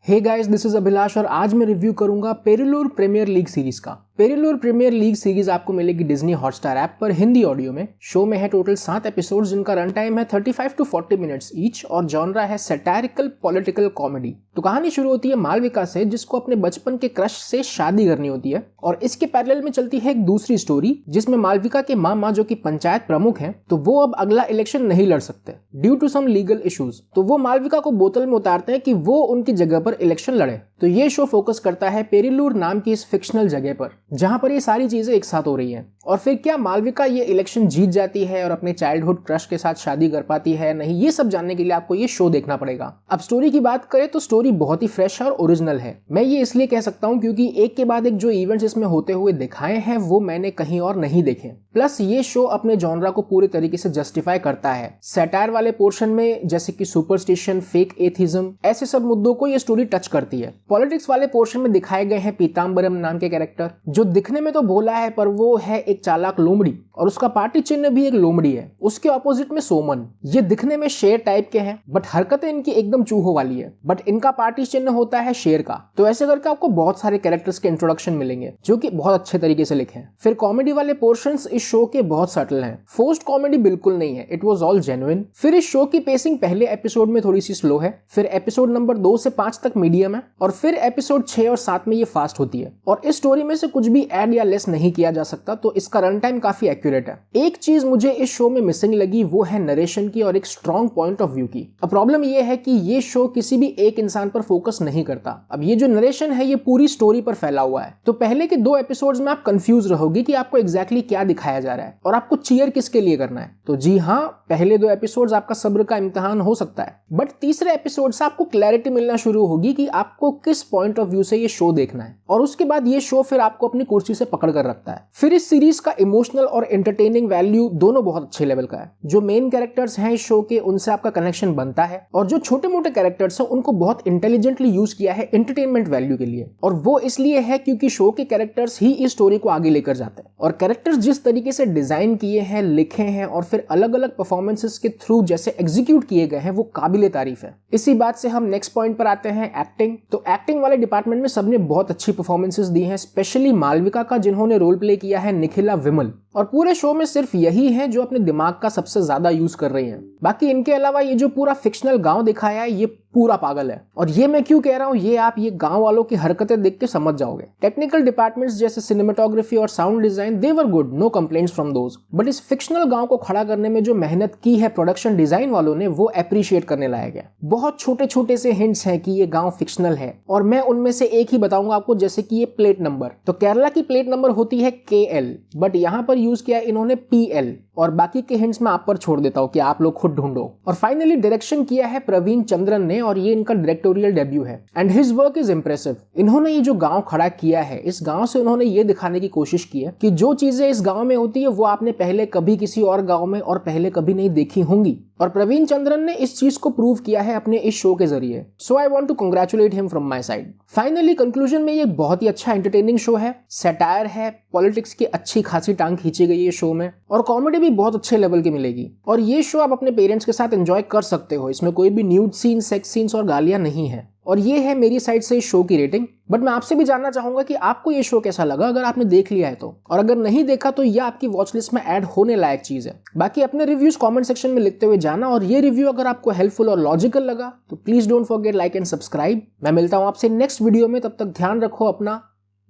Hey guys, this is Abhilash और आज मैं रिव्यू करूंगा पेरिलूर प्रीमियर लीग सीरीज का। पेरिलूर प्रीमियर लीग सीरीज आपको मिलेगी डिज्नी हॉटस्टार ऐप पर हिंदी ऑडियो में। शो में है टोटल 7 एपिसोड्स जिनका रन टाइम है 35 to 40 मिनट्स ईच और जॉनरा है सैटारिकल पॉलिटिकल कॉमेडी। तो कहानी शुरू होती है मालविका से, जिसको अपने बचपन के क्रश से शादी करनी होती है और इसके पैरेलल में चलती है एक दूसरी स्टोरी जिसमें मालविका के मामा जो कि पंचायत प्रमुख हैं, तो वो अब अगला इलेक्शन नहीं लड़ सकते due to some legal issues. तो वो मालविका को बोतल में उतारते हैं कि वो उनकी जगह पर इलेक्शन लड़े। तो ये शो फोकस करता है पेरिलूर नाम की इस फिक्शनल जगह पर जहां पर ये सारी चीजें एक साथ हो रही हैं। और फिर क्या मालविका ये इलेक्शन जीत जाती है और अपने चाइल्डहुड क्रश के साथ शादी कर पाती है नहीं, ये सब जानने के लिए आपको ये शो देखना पड़ेगा। अब स्टोरी की बात करें तो स्टोरी बहुत ही फ्रेश और ओरिजिनल है। मैं ये इसलिए कह सकता हूँ क्योंकि एक के बाद एक जो इवेंट्स इसमें होते हुए दिखाए हैं वो मैंने कहीं और नहीं देखे। प्लस ये शो अपने जॉनरा को पूरे तरीके से जस्टिफाई करता है। सैटायर वाले पोर्शन में जैसे कि सुपरस्टिशन, फेक एथिज्म, ऐसे सब मुद्दों को ये स्टोरी टच करती है। पॉलिटिक्स वाले पोर्शन में दिखाए गए हैं पीताम्बरम नाम के कैरेक्टर जो दिखने में तो भोला है पर वो है एक चालाक लोमड़ी और उसका पार्टी चिन्ह भी एक लोमड़ी है। उसके ऑपोजिट में सोमन, ये दिखने में शेर टाइप के हैं बट हरकतें इनकी एकदम चूहों वाली है, बट इनका पार्टी चिन्ह होता है शेर का। तो ऐसे करके आपको बहुत सारे कैरेक्टर्स के इंट्रोडक्शन मिलेंगे जो कि बहुत अच्छे तरीके से लिखे हैं। फिर कॉमेडी वाले पोर्शंस इस शो के बहुत सटल हैं। फोर्स्ड कॉमेडी बिल्कुल नहीं है, इट वाज ऑल जेन्युइन। फिर इस शो की पेसिंग पहले एपिसोड में थोड़ी सी स्लो है, फिर एपिसोड नंबर 2 से 5 तक मीडियम है और फिर एपिसोड 6 और 7 में ये फास्ट होती है। और इस स्टोरी में से कुछ भी ऐड या लेस नहीं किया जा सकता, तो इसका रन टाइम काफी एक्यूरेट है। एक चीज मुझे इस शो में मिसिंग लगी वो है नरेशन की और एक स्ट्रॉन्ग पॉइंट ऑफ व्यू की। अब प्रॉब्लम ये है कि ये शो किसी भी एक इंसान पर फोकस नहीं करता। अब ये जो नरेशन है ये पूरी स्टोरी पर फैला हुआ है, तो पहले के 2 एपिसोड्स में आप कंफ्यूज रहोगे कि आपको एग्जैक्टली क्या दिखाया जा रहा है और आपको चीयर किसके लिए करना है। तो जी हाँ, पहले 2 एपिसोड्स आपका सब्र का इम्तिहान हो सकता है, बट तीसरे एपिसोड से आपको क्लैरिटी मिलना शुरू होगी कि आपको किस पॉइंट ऑफ व्यू से ये शो देखना है और उसके बाद ये शो फिर आपको अपनी कुर्सी से पकड़ कर रखता है। फिर इस सीरीज का इमोशनल और एंटरटेनिंग वैल्यू दोनों बहुत अच्छे लेवल का है। जो मेन कैरेक्टर्स हैं इस शो के उनसे आपका कनेक्शन बनता है और जो छोटे मोटे कैरेक्टर्स हैं उनको बहुत इंटेलिजेंटली यूज किया है एंटरटेनमेंट वैल्यू के लिए। और वो इसलिए है क्योंकि शो के कैरेक्टर्स ही इस स्टोरी को आगे लेकर जाते हैं और कैरेक्टर्स जिस तरीके से डिजाइन किए हैं, लिखे हैं और फिर अलग अलग परफॉर्मेंसेस के थ्रू जैसे एग्जीक्यूट किए गए हैं वो काबिले तारीफ है। इसी बात से हम नेक्स्ट पॉइंट पर आते हैं, एक्टिंग। तो एक्टिंग वाले डिपार्टमेंट में सबने बहुत अच्छी परफॉर्मेंसेस दी हैं, स्पेशली मालविका का जिन्होंने रोल प्ले किया है निखिला विमल। और पूरे शो में सिर्फ यही है जो अपने दिमाग का सबसे ज्यादा यूज कर रही हैं। बाकी इनके अलावा ये जो पूरा फिक्शनल गांव दिखाया है ये पूरा पागल है। और ये मैं क्यों कह रहा हूँ, ये आप ये गांव वालों की हरकतें देख के समझ जाओगे। टेक्निकल डिपार्टमेंट्स जैसे सिनेमेटोग्राफी और sound design they were good, no complaints from those, but इस फिक्शनल गांव को खड़ा करने में जो मेहनत की है प्रोडक्शन डिजाइन वालों ने वो अप्रिशिएट करने लायक है। बहुत छोटे छोटे से हिंट्स हैं कि ये गांव फिक्शनल है और मैं उनमें से एक ही बताऊंगा आपको, जैसे कि ये प्लेट नंबर। तो केरला की प्लेट नंबर होती है KL बट यहाँ पर यूज किया इन्होंने PL और बाकी के हिंट्स मैं आप पर छोड़ देता हूँ कि आप लोग खुद ढूंढो। और फाइनली डायरेक्शन किया है प्रवीण चंद्रन ने और ये इनका डायरेक्टोरियल डेब्यू है and his work is impressive. इन्होंने ये जो गांव खड़ा किया है, इस गांव से उन्होंने ये दिखाने की कोशिश की है कि जो चीजें इस गांव में होती है वो आपने पहले कभी किसी और गांव में और पहले कभी नहीं देखी होंगी और प्रवीण चंद्रन ने इस चीज को प्रूव किया है अपने इस शो के जरिए। So I want to congratulate him from my side. Finally conclusion में ये बहुत ही अच्छा एंटरटेनिंग शो है, सैटायर है, पॉलिटिक्स की अच्छी खासी टांग खींची गई है शो में और कॉमेडी भी बहुत अच्छे लेवल की मिलेगी। और ये शो आप अपने पेरेंट्स के साथ एंजॉय कर सकते हो, इसमें कोई भी न्यूड सीन, सेक्स सीन्स और गालियां नहीं है। और ये है मेरी साइड से इस शो की रेटिंग। बट मैं आपसे भी जानना चाहूंगा कि आपको ये शो कैसा लगा, अगर आपने देख लिया है तो, और अगर नहीं देखा तो ये आपकी वॉच लिस्ट में ऐड होने लायक चीज है। बाकी अपने रिव्यूज कमेंट सेक्शन में लिखते हुए जाना और ये रिव्यू अगर आपको हेल्पफुल और लॉजिकल लगा तो please don't forget like and subscribe. मैं मिलता हूं आपसे नेक्स्ट वीडियो में, तब तक ध्यान रखो अपना,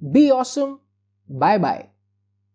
बी ऑसम, बाय बाय।